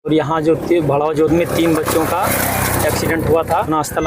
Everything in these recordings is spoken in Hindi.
और यहाँ जो भड़ावा जोत में 3 बच्चों का एक्सीडेंट हुआ था घटनास्थल।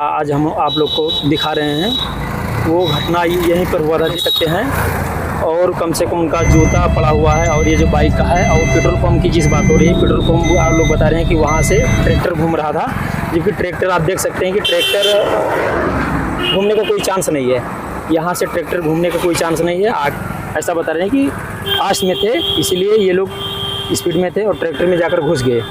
आज हम आप लोग को दिखा रहे हैं वो घटना यहीं पर हुआ था देख सकते हैं। और कम से कम उनका जूता पड़ा हुआ है और ये जो बाइक का है। और पेट्रोल पंप की जिस बात हो रही है, पेट्रोल पंप आप लोग बता रहे हैं कि वहाँ से ट्रैक्टर घूम रहा था, जबकि ट्रैक्टर आप देख सकते हैं कि ट्रैक्टर घूमने का कोई चांस नहीं है। यहाँ से ट्रैक्टर घूमने का कोई चांस नहीं है। ऐसा बता रहे हैं कि आस में थे, इसीलिए ये लोग स्पीड में थे और ट्रैक्टर में जाकर घुस गए,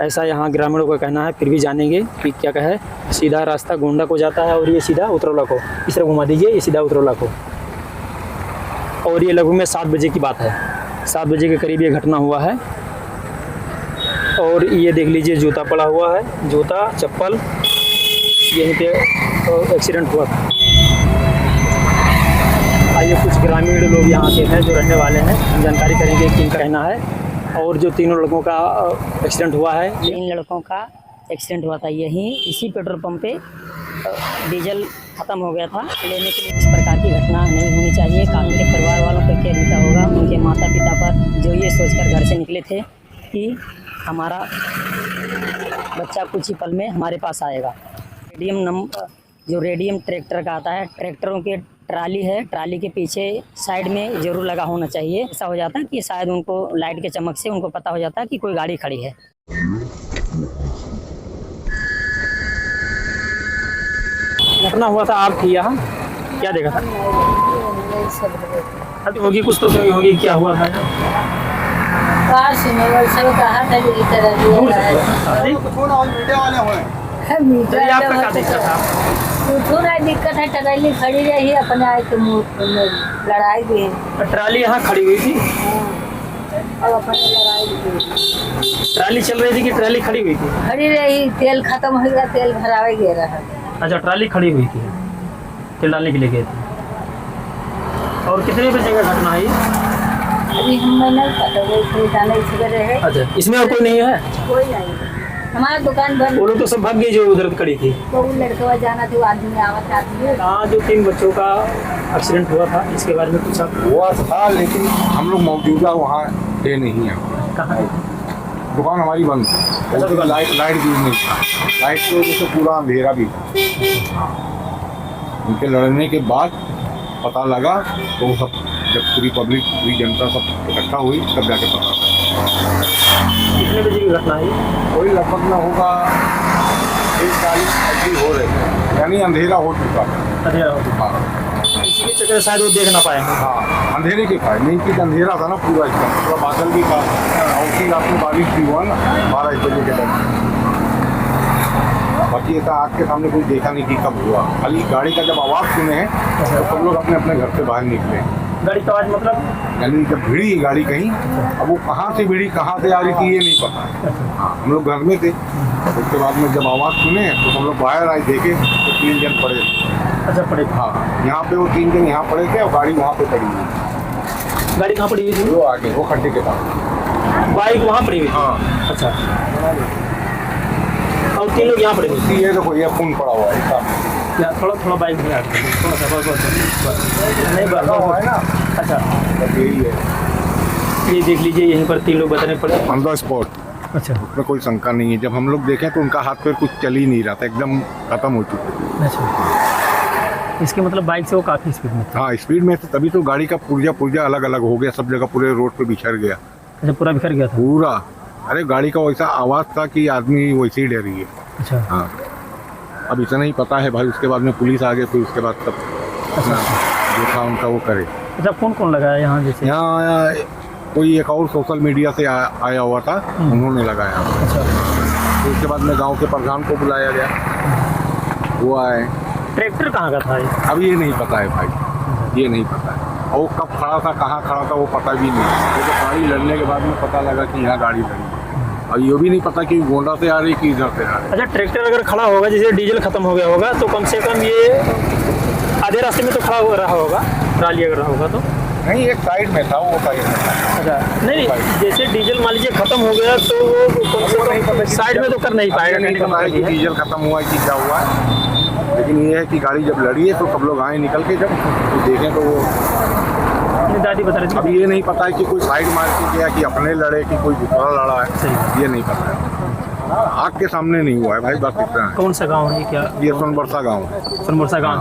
ऐसा यहाँ ग्रामीणों का कहना है। फिर भी जानेंगे कि क्या कहे। सीधा रास्ता गोंडा को जाता है और ये सीधा उतरौला को, इस तरह घुमा दीजिए, ये सीधा उतरौला को। और ये लगभग में 7 बजे की बात है, 7 बजे के करीब ये घटना हुआ है। और ये देख लीजिए जूता पड़ा हुआ है, जूता चप्पल, यहीं पे एक्सीडेंट हुआ था। आइए कुछ ग्रामीण लोग यहाँ के हैं जो रहने वाले हैं, हम जानकारी करेंगे कि इनका कहना है। और जो 3 लड़कों का एक्सीडेंट हुआ है, 3 लड़कों का एक्सीडेंट हुआ था यहीं इसी पेट्रोल पंप पे। डीजल ख़त्म हो गया था लेने के लिए। इस प्रकार की घटना नहीं होनी चाहिए। उनके परिवार वालों पर क्या बीता होगा, उनके माता पिता पर, जो ये सोचकर घर से निकले थे कि हमारा बच्चा कुछ ही पल में हमारे पास आएगा। रेडियम ट्रैक्टर का आता है, ट्रैक्टरों के ट्राली है, ट्राली के पीछे साइड में ज़रूर लगा होना चाहिए। ऐसा हो जाता है कि शायद उनको लाइट के चमक से उनको पता हो जाता है कि कोई गाड़ी खड़ी है। घटना हुआ था, आप थी यहाँ, क्या देखा था? अभी होगी कुछ तो होगी, क्या हुआ था? आपका क्या दिक्कत था? दिक्कत है, ट्राली खड़ी रही अपने आए के मुँह लड़ाई भी है। ट्राली यहाँ खड़ी हुई थी और अपने लड़ाई भी। ट्राली चल रही थी कि ट्राली खड़ी हुई थी? खड़ी रही, तेल खत्म हो गया, तेल भरावे गया रहा। अच्छा, ट्राली खड़ी हुई थी, तेल डालने के लिए गए थे। और कितने बजे का घटना है? अभी हमें नहीं पता, वो डाले रहे। अच्छा, इसमें और कोई नहीं है? कोई नहीं, हमारा दुकान बंद। वो लोग तो सब भाग गए जो उधर खड़ी थी। तो वो लड़का जाना था, वो आदमी आवत आदमी। हाँ, जो 3 बच्चों का एक्सीडेंट हुआ था, इसके बारे में कुछ हुआ था, लेकिन हम लोग मौजूदा वहाँ थे नहीं है। कहाँ? दुकान हमारी बंद थी, लाइट भी नहीं था, लाइट की वजह से पूरा अंधेरा भी था। उनके लड़ने के बाद पता लगा तो सब, जब पूरी पब्लिक, पूरी जनता सब इकट्ठा हुई, तब जाके पता लगा। कितने बजे की घटना है? कोई लगभग में होगा 1:40 ऐसी हो रही है, यानी अंधेरा हो चुका था। अंधेरा हो चुका है, इसी के चक्कर शायद वो देख ना पाए। हाँ, अंधेरे के कारण, नहीं कि अंधेरा था ना पूरा, इसका पूरा बादल भी था और उसी रात में बारिश भी हुआ ना 12 बजे के टाइम। बाकी ऐसा आग के सामने कोई देखा नहीं कि कब हुआ। खाली गाड़ी का जब आवाज़ सुने हैं तो सब लोग अपने अपने घर से बाहर निकले। गाड़ी का आवाज़ मतलब? यानी जब भिड़ी गाड़ी कहीं, अब वो कहाँ से भिड़ी, कहाँ से आ रही थी, ये नहीं पता। हाँ, हम लोग घर में थे, उसके बाद में जब आवाज़ सुने तो हम लोग बाहर आए, देखे तो 3 जन पड़े। अच्छा, पड़े? हाँ, यहाँ पे वो 3 जन यहाँ पड़े थे और गाड़ी वहाँ पे पड़ी हुई। गाड़ी कहाँ पड़ी हुई थी? वो आगे, वो खड्डे के पास। बाइक वहाँ पड़ी हुई? हाँ। अच्छा, और 3 लोग यहाँ पड़े हुए? ये देखो, ये खून पड़ा हुआ है। थोड़ा बाइक में आ गया, थोड़ा सा बस नहीं बस हुआ है ना। अच्छा, यही है, ये देख लीजिए, यहीं पर 3 लोग बताने पड़े ऑन द स्पॉट। अच्छा उसमें कोई शंका नहीं है। जब हम लोग देखें तो उनका हाथ पैर कुछ चल ही नहीं रहा था, एकदम खत्म हो चुके थे। अच्छा, इसके मतलब बाइक से वो काफ़ी स्पीड में था। हाँ स्पीड में, तभी तो गाड़ी का पुर्जा अलग अलग हो गया, सब जगह पूरे रोड पे बिखर गया अच्छा, पूरा बिखर गया था पूरा। अरे गाड़ी का वैसा आवाज़ था कि आदमी वैसे ही डरी है। अच्छा हाँ अब इतना ही पता है भाई, उसके बाद में पुलिस आ गई, फिर उसके बाद तब अच्छा जो था उनका वो करे। अच्छा, कौन कौन लगाया यहाँ जैसे? यहाँ कोई एक और सोशल मीडिया से आया हुआ था, उन्होंने लगाया। अच्छा, फिर उसके बाद में गांव के प्रधान को बुलाया गया, वो आए। ट्रैक्टर कहाँ का था ये? अब ये नहीं पता है भाई, ये नहीं पता है। और वो कब खड़ा था, कहाँ खड़ा था, वो पता भी नहीं। वो तो गाड़ी लड़ने के बाद में पता लगा कि यहाँ गाड़ी लड़ी, और ये भी नहीं पता कि गोंडा से आ रही कि इधर से आ रही। अच्छा, ट्रैक्टर अगर खड़ा होगा, जैसे डीजल खत्म हो गया होगा, तो कम से कम ये आधे रास्ते में तो खड़ा हो रहा होगा, ट्राली अगर रहा होगा तो? नहीं, एक साइड में था, वो साइड में था। अच्छा, नहीं जैसे डीजल मान लीजिए खत्म हो गया तो वो कम से कम साइड में तो कर नहीं पाएगा, नहीं पता है कि डीजल खत्म हुआ है कि क्या हुआ है। लेकिन ये है कि गाड़ी जब लड़ी है तो सब लोग आए निकल के, जब तो देखें तो वो दादी बता रही थी। अभी ये नहीं पता है कि कोई साइड मार के गया कि अपने लड़े कि कोई दूसरा लड़ा है, ये नहीं पता है। आग के सामने नहीं हुआ है भाई, बस इतना है। कौन सा गांव है क्या? ये सोनबरसा गाँव, सोनबरसा गांव,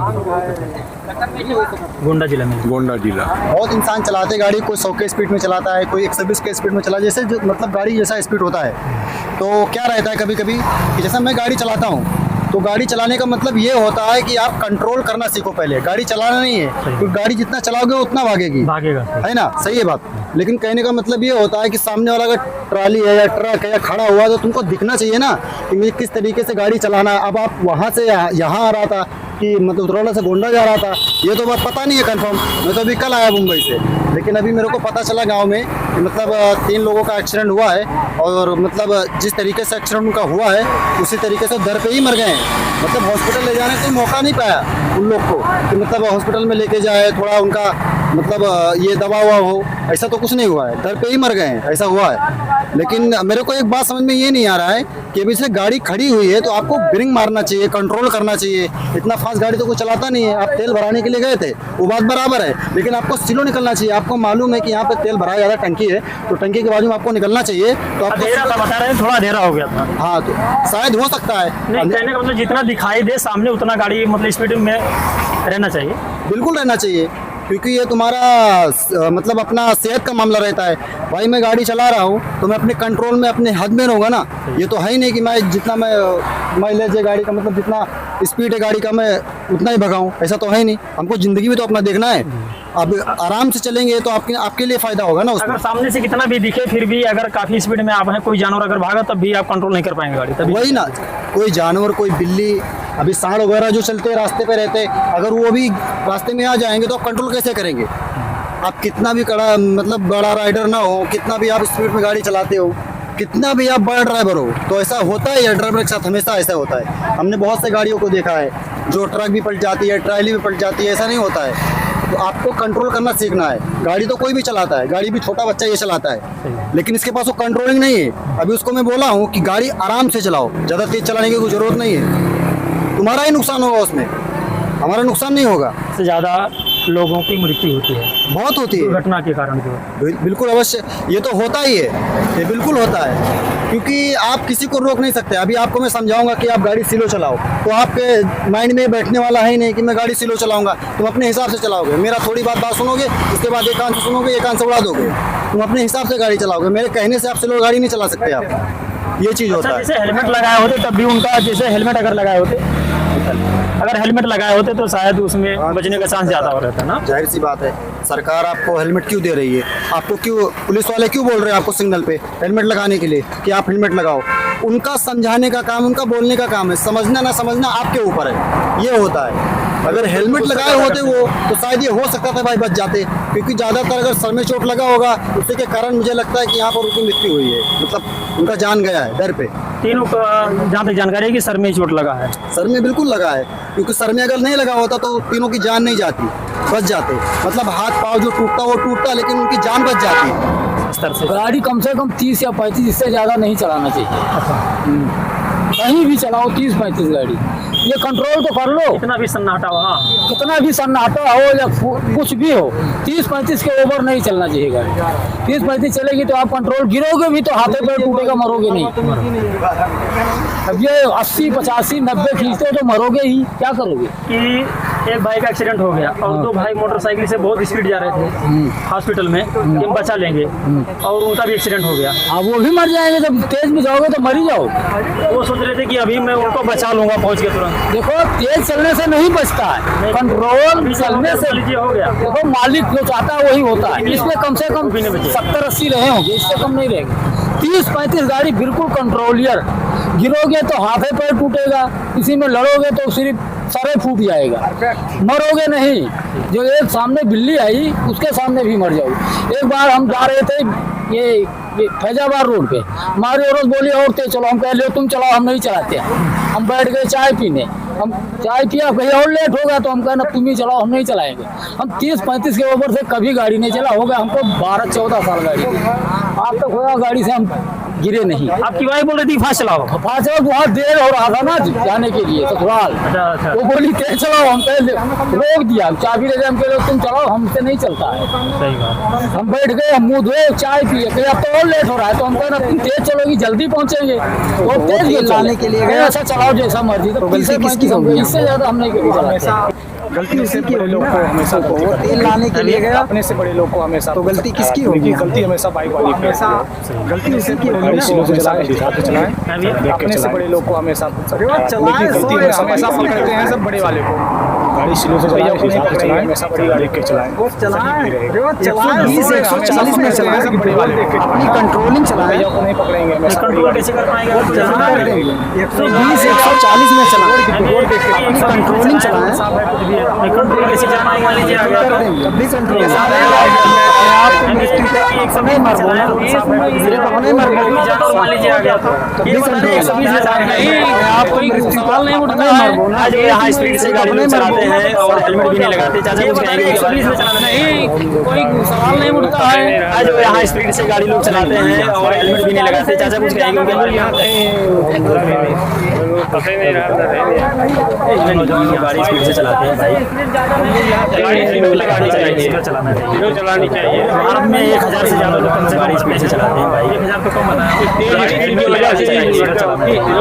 गोंडा जिला में। गोंडा जिला। बहुत इंसान चलाते गाड़ी, कोई 100 के स्पीड में चलाता है, कोई 120 के स्पीड में चला, जैसे मतलब गाड़ी जैसा स्पीड होता है। तो क्या रहता है कभी कभी कि जैसा मैं गाड़ी चलाता हूँ, तो गाड़ी चलाने का मतलब ये होता है कि आप कंट्रोल करना सीखो पहले, गाड़ी चलाना नहीं है, क्योंकि गाड़ी जितना चलाओगे उतना भागेगा, है ना? सही है बात। लेकिन कहने का मतलब ये होता है कि सामने वाला अगर ट्राली है या ट्रक है या खड़ा हुआ है तो तुमको दिखना चाहिए ना कि मुझे किस तरीके से गाड़ी चलाना है। अब आप वहाँ से यहाँ आ रहा था कि मतलब उतरौला से गोंडा जा रहा था, ये तो बात पता नहीं है कंफर्म। मैं तो अभी कल आया मुंबई से, लेकिन अभी मेरे को पता चला गांव में कि मतलब 3 लोगों का एक्सीडेंट हुआ है, और मतलब जिस तरीके से एक्सीडेंट उनका हुआ है उसी तरीके से दर पे ही मर गए हैं। मतलब हॉस्पिटल ले जाने का मौका नहीं पाया उन लोग को कि मतलब हॉस्पिटल में लेके जाए, थोड़ा उनका मतलब ये दवा हुआ हो, ऐसा तो कुछ नहीं हुआ है, दर पे ही मर गए हैं, ऐसा हुआ है। लेकिन मेरे को एक बात समझ में ये नहीं आ रहा है कि अभी से गाड़ी खड़ी हुई है तो आपको ब्रेक मारना चाहिए, कंट्रोल करना चाहिए। इतना फास्ट गाड़ी तो कोई चलाता नहीं है। आप तेल भराने के लिए गए थे, वो बात बराबर है, लेकिन आपको स्लो निकलना चाहिए। आपको मालूम है कि यहाँ पे तेल भरा ज़्यादा टंकी है, तो टंकी के बाजू में आपको निकलना चाहिए। तो आप अंधेरा था, बता रहे हैं थोड़ा अंधेरा हो गया था। हाँ, तो शायद हो सकता है। नहीं, कहने का मतलब जितना दिखाई दे सामने उतना गाड़ी मतलब स्पीड में रहना चाहिए। बिल्कुल रहना चाहिए, क्योंकि ये तुम्हारा मतलब अपना सेहत का मामला रहता है। भाई मैं गाड़ी चला रहा हूँ तो मैं अपने कंट्रोल में अपने हद में रहूँगा ना। ये तो है ही नहीं कि मैं जितना मैं माइलेज है गाड़ी का, मतलब जितना स्पीड है गाड़ी का मैं उतना ही भगाऊँ, ऐसा तो है ही नहीं। हमको ज़िंदगी भी तो अपना देखना है। अब आराम से चलेंगे तो आपके लिए फ़ायदा होगा ना उसमें। अगर सामने से कितना भी दिखे फिर भी अगर काफ़ी स्पीड में आप हैं, कोई जानवर अगर भागा तब भी आप कंट्रोल नहीं कर पाएंगे गाड़ी, तभी वही ना, कोई जानवर, कोई बिल्ली, अभी सांड वगैरह जो चलते हैं रास्ते पे रहते, अगर वो भी रास्ते में आ जाएंगे तो आप कंट्रोल कैसे करेंगे? आप कितना भी कड़ा मतलब बड़ा राइडर ना हो, कितना भी आप स्पीड में गाड़ी चलाते हो, कितना भी आप बड़ा ड्राइवर हो, तो ऐसा होता है। ड्राइवर के साथ हमेशा ऐसा होता है। हमने बहुत से गाड़ियों को देखा है जो ट्रक भी पलट जाती है, ट्राली भी पलट जाती है, ऐसा नहीं होता है। तो आपको कंट्रोल करना सीखना है। गाड़ी तो कोई भी चलाता है, गाड़ी भी छोटा बच्चा ये चलाता है, लेकिन इसके पास वो कंट्रोलिंग नहीं है। अभी उसको मैं बोला हूँ कि गाड़ी आराम से चलाओ, ज़्यादा तेज चलाने की कोई ज़रूरत नहीं है। तुम्हारा ही नुकसान होगा उसमें, हमारा नुकसान नहीं होगा। सबसे ज़्यादा लोगों की मृत्यु होती है बहुत होती है घटना के कारण जो बिल्कुल अवश्य, ये तो होता ही है, ये बिल्कुल होता है, क्योंकि आप किसी को रोक नहीं सकते। अभी आपको मैं समझाऊंगा कि आप गाड़ी स्लो चलाओ, तो आपके माइंड में बैठने वाला है ही नहीं कि मैं गाड़ी स्लो चलाऊंगा। तुम अपने हिसाब से चलाओगे, मेरा थोड़ी बात सुनोगे, उसके बाद एक कान से सुनोगे, एक कान से उड़ा दोगे। तुम अपने हिसाब से गाड़ी चलाओगे, मेरे कहने से आप स्लो गाड़ी नहीं चला सकते आप। ये चीज़ होता है। जैसे हेलमेट लगाए होते तब भी उनका, जैसे हेलमेट अगर लगाए होते, अगर हेलमेट लगाए होते तो शायद उसमें बचने का चांस ज़्यादा हो रहता है ना। जाहिर सी बात है, सरकार आपको हेलमेट क्यों दे रही है? आपको क्यों पुलिस वाले क्यों बोल रहे हैं आपको सिग्नल पे हेलमेट लगाने के लिए कि आप हेलमेट लगाओ? उनका समझाने का काम, उनका बोलने का काम है। समझना ना समझना आपके ऊपर है, ये होता है। अगर हेलमेट लगाए होते वो तो शायद ये हो सकता था भाई, बच जाते, क्योंकि ज़्यादातर अगर सर में चोट लगा होगा उसी के कारण मुझे लगता है कि यहाँ पर उनकी मृत्यु हुई है, मतलब उनका जान गया है डर पे। तीनों का जहाँ तक जानकारी है कि सर में ही चोट लगा है। सर में बिल्कुल लगा है, क्योंकि सर में अगर नहीं लगा होता तो तीनों की जान नहीं जाती, बच जाते। मतलब हाथ पाँव जो टूटता वो टूटता, लेकिन उनकी जान बच जाती। इस तरह से गाड़ी कम से कम 30 या 35, इससे ज़्यादा नहीं चलाना चाहिए। कहीं भी चलाओ 30-35 गाड़ी, ये कंट्रोल तो कर लो। इतना भी सन्नाटा हुआ, हाँ। कितना भी सन्नाटा हो या कुछ भी हो, 30-35 के ओवर नहीं चलना चाहिए गाड़ी। 30-35 चलेगी तो आप कंट्रोल, गिरोगे भी तो हाथे पैर टूटेगा, मरोगे नहीं। अब ये 80, 85, 90 खींचते हो तो मरोगे ही, क्या करोगे? कि एक भाई का एक्सीडेंट हो गया और दो भाई मोटरसाइकिल से बहुत स्पीड जा रहे थे हॉस्पिटल में कि हम बचा लेंगे, और उनका भी एक्सीडेंट हो गया। हाँ, वो भी मर जाएंगे, जब तेज में जाओगे तो मर ही जाओ। वो सोच रहे थे कि अभी मैं उनको बचा लूंगा पहुंच के तुरंत। देखो, तेज चलने से नहीं बचता है, कंट्रोल चलने से हो गया। देखो, मालिक जो चाहता है वही होता है। इसमें कम से कम 70-80 रहे होंगे, इससे कम नहीं रहेंगे। 30-35 गाड़ी बिल्कुल कंट्रोलियर, गिरोगे तो हाथे पैर टूटेगा, किसी में लड़ोगे तो सिर्फ सरे फूट जाएगा, मरोगे नहीं। जो एक सामने बिल्ली आई उसके सामने भी मर जाओ। एक बार हम जा रहे थे ये फैजाबाद रोड पे, हमारी औरत बोली और तेज चलो, हम कह लियो तुम चलाओ, हम नहीं चलाते। हम बैठ गए चाय पीने, हम चाय पिया, भैया और लेट होगा तो हम कहना तुम ही चलाओ, हम नहीं चलाएंगे। हम 30-35 के ऊपर से कभी गाड़ी नहीं चला, हो गया हमको 12-14 साल गाड़ी। आज तक होगा गाड़ी से हम गिरे नहीं। आपकी वाइफ बोल रही थी फास्ट चलाओ, बहुत देर हो रहा था ना जाने के लिए ससुराल, अच्छा। वो बोली तेज चलाओ, हम पहले रोक दिया, चाबी दे दिया, हम कह तुम चलाओ, हमसे नहीं चलता है। सही बात। हम बैठ गए, हम मुँह धोए, चाय पिए, कहे अब तो और लेट हो रहा है, तो हम कहना तुम तेज चलोगी जल्दी पहुंचेंगे, तो तेज लाने के लिए ऐसा चलाओ जैसा मर्जी। तो इससे ज्यादा हम नहीं कभी चलाते। गलती उससे बड़े लोग को हमेशा तेल लाने के लिए गया, अपने से बड़े लोग को हमेशा। तो गलती किसकी होगी? गलती हमेशा बाइक वाले की, हमेशा गलती उससे की होगी। स्लो से चलाएं, अपने से बड़े लोग को हमेशा गलती हमेशा पकड़ते हैं सब बड़े वाले को। गाड़ी स्लो से चलाएं, हमेशा बड़ी गाड़ी के चलाएं, 120-140 में चलाएं, सब बड़े वाले अपनी कंट्रोलिंग चलाएं, भैया को नहीं पकड़ेंगे, हमेशा कंट्रोल कैसे कर पाएंगे? 120-140 में चलाएं, कंट्रोलिंग चलाएं, कंट्रोल कैसे जाना है? मान लीजिए आ गया कभी कंट्रोल मान लीजिए आ गया आज यहाँ स्पीड से गाड़ी लोग चलाते हैं और हेलमेट भी नहीं लगाते। चाचा कुछ कहेंगे? नहीं, कोई सवाल नहीं उठता है। आज यहाँ स्पीड से गाड़ी लोग चलाते हैं और हेलमेट भी नहीं लगाते। चाचा कुछ कहेंगे? गाड़ी स्पीड से चलाते हैं भाई, चलानी चाहिए। भारत में 1000 से ज्यादा लोग कम से गाड़ी स्पीड से चलाते हैं भाई। 1000 तो कम बताया, तेज की वजह से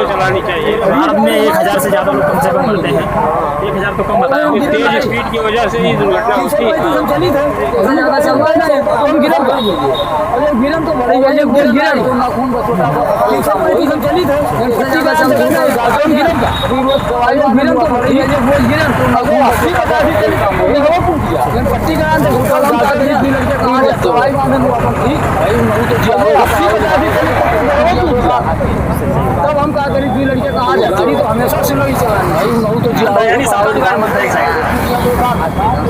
चलानी चाहिए। भारत में 1000 से ज्यादा लोग कम से कम मरते हैं, 1000 तो कम बताया, तेज स्पीड की वजह से ही दुर्घटना उसकी। तब हम क्या करें? 2 लड़के कहाँ जाए? गाड़ी तो हमेशा से नहीं चलानी भाई, तो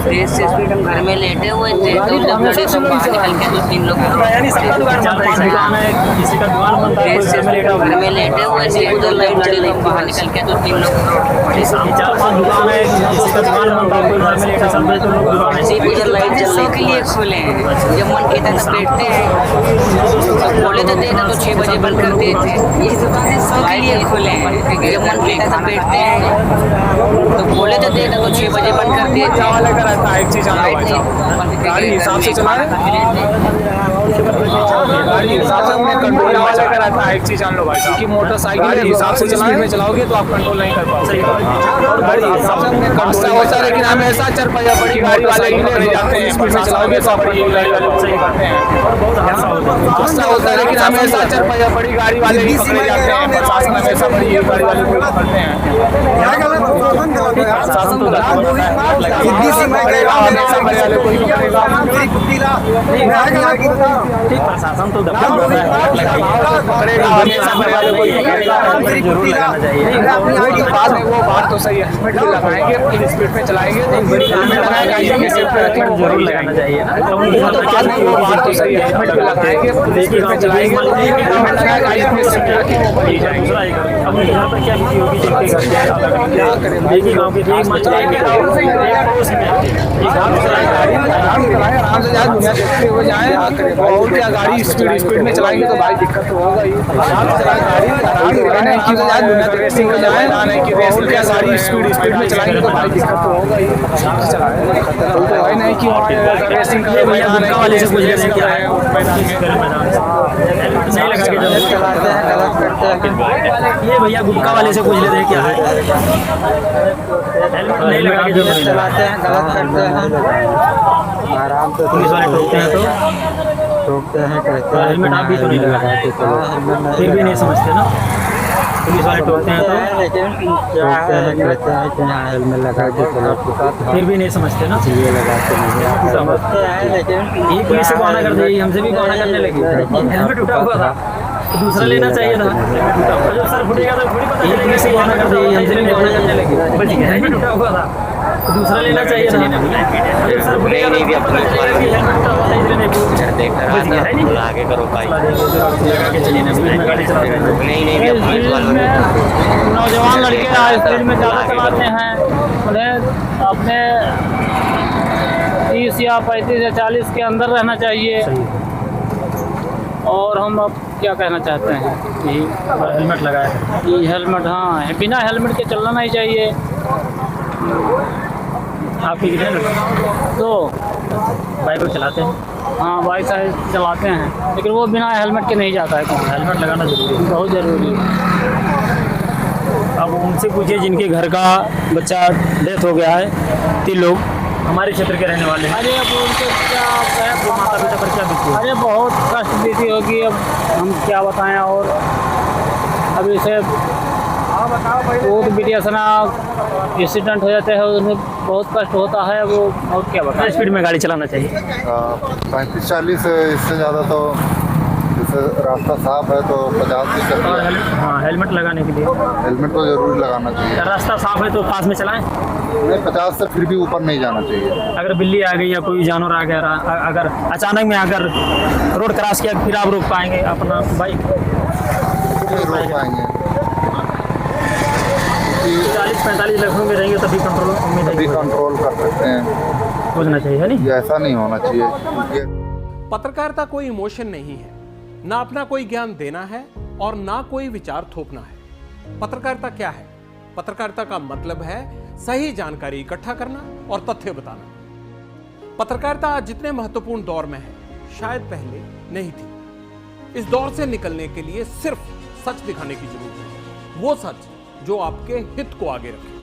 तेज से स्पीड हम घर में लेटे हुए थे, तो जब बड़े तो बाहर निकल के 2-3 लोग तेज से स्पीड हम घर में लेटे हुए थे, उधर लाइट जली थी, बाहर निकल के 2-3 लोग उधर लाइट जलने के लिए खोले हैं। जब मन के तक बैठते हैं, बोले तो देना तो 6 बजे बंद कर देते हैं, ये दुकानें सब के लिए खोले हैं। जब मन के तक बैठते हैं तो बोले तो देना तो 6 बजे बंद कर देते हैं। गाड़ी हिसाब से चलाएं, गाड़ी हिसाब से अपने कंट्रोल वाला का रहता है। एक चीज जान लो भाई साहब, कि मोटरसाइकिल हिसाब से स्पीड में चलाओगे तो आप कंट्रोल नहीं कर पाओगे। गाड़ी हिसाब से अपने कंट्रोल होता है, लेकिन हमेशा 4 पहिया बड़ी गाड़ी वाले ही ले जाते हैं। स्पीड में चलाओगे तो आप बड़ी गाड़ी वाले को सही करते हैं। हादसा होता है, लेकिन हमेशा 4 पहिया बड़ी गाड़ी वाले ही पकड़े जाते हैं। प्रशासन हमेशा बड़ी गाड़ी वाले को पकड़ते हैं। प्रशासन तो प्रशासन तो वो बात तो सही है, हेलमेट लगाएंगे, अपनी स्पीड में चलाएंगे तो हेलमेट लगाएगा, जरूर लगाना चाहिए। वो बात तो सही है, हेलमेट लगाएंगे, अपनी स्पीड में चलाएंगे तो हेलमेट लगाएगा, अपनी स्पीड रखेंगे वो बढ़ी जाएंगे। अब यहाँ पर क्या बिजी होगी देखिए गाँव के आराम से जाए, दुनिया देखते हुए जाए। और क्या गाड़ी स्पीड में चलाएंगे तो भाई दिक्कत तो होगा ही। गाड़ी आराम नहीं कि वो आज रेसिंग में जाए ना, नहीं कि रेसिंग क्या सारी स्पीड में चलाएंगे तो भाई दिक्कत तो होगा ही। तो है नहीं कि वहाँ रेसिंग का भैया गुटखा वाले से पूछ रहे थे क्या है मैदान में नहीं लगा के जब चलाते हैं गलत करते हैं। ये भैया गुटखा वाले से पूछ रहे थे क्या है हेलमेट नहीं लगा के जब चलाते हैं गलत करते हैं। आराम से पुलिस वाले टोकते हैं तो रोकते हैं कहते हैं हेलमेट आप भी तो नहीं लगा के चलो फिर भी नहीं समझते ना पुलिस वाले टोकते हैं तो लेकिन रोकते हैं कहते हैं कि हाँ हेलमेट लगा के चलो, फिर भी नहीं समझते ना ये लगा के नहीं समझते हैं। लेकिन ये पुलिस से बहाना कर दी हमसे भी बहाना करने लगी हेलमेट टूटा हुआ था तो दूसरा लेना चाहिए था हेलमेट टूटा हुआ जब सर फुटेगा तो थोड़ी पता ये पुलिस से बहाना कर दी हमसे भी बहाना करने लगी हेलमेट टूटा हुआ था तो दूसरा लेना चाहिए था जब सर फुटेगा तो पता चलेगा कि हेलमेट टूटा हुआ था इसलिए नहीं पूछा आगे करो भाई लगा के चलिए ना स्पीड में गाड़ी चलाते हैं नौजवान लड़के स्पीड में ज़्यादा चलाते हैं, उन्हें अपने 30 या 35 या 40 के अंदर रहना चाहिए। और हम अब क्या कहना चाहते हैं कि हेलमेट लगाया है ये हेलमेट, हाँ बिना हेलमेट के चलना नहीं चाहिए। आपके कितने लोग तो बाइक को चलाते हैं हाँ बाइक साइड चलाते हैं, लेकिन वो बिना हेलमेट के नहीं जाता है कौन। हेलमेट लगाना जरूरी है बहुत ज़रूरी है। अब उनसे पूछिए जिनके घर का बच्चा डेथ हो गया है 3 लोग हमारे क्षेत्र के रहने वाले हैं अरे अब उनके क्या वो माता पिता पर क्या बीती है अरे बहुत कष्ट बीती होगी, अब हम क्या बताएं। और अभी से बहुत बिटियासना एक्सीडेंट हो जाते हैं, उन्हें बहुत कष्ट होता है वो, और क्या बताएं। स्पीड में गाड़ी चलाना चाहिए 35-40 इससे ज़्यादा तो जैसे रास्ता साफ है तो 50 भी चल और रहा है। हाँ हेलमेट लगाने के लिए हेलमेट तो जरूर लगाना चाहिए। रास्ता साफ है तो पास में चलाएं नहीं 50 से फिर भी ऊपर नहीं जाना चाहिए। अगर बिल्ली आ गई या कोई जानवर आ गया अगर अचानक में अगर रोड क्रॉस किया फिर आप रोक पाएंगे अपना बाइक नहीं रोक पाएंगे 40-45 लाख में रहेंगे तभी कंट्रोल उम्मीद तभी है कंट्रोल कर सकते हैं। सोचना चाहिए है नहीं ये ऐसा नहीं होना चाहिए क्योंकि पत्रकारिता कोई इमोशन नहीं है, ना अपना कोई ज्ञान देना है और ना कोई विचार थोपना है। पत्रकारिता क्या है? पत्रकारिता का मतलब है सही जानकारी इकट्ठा करना और तथ्य बताना। पत्रकारिता आज जितने महत्वपूर्ण दौर में है शायद पहले नहीं थी। इस दौर से निकलने के लिए सिर्फ सच दिखाने की जरूरत है, वो सच जो आपके हित को आगे रखे।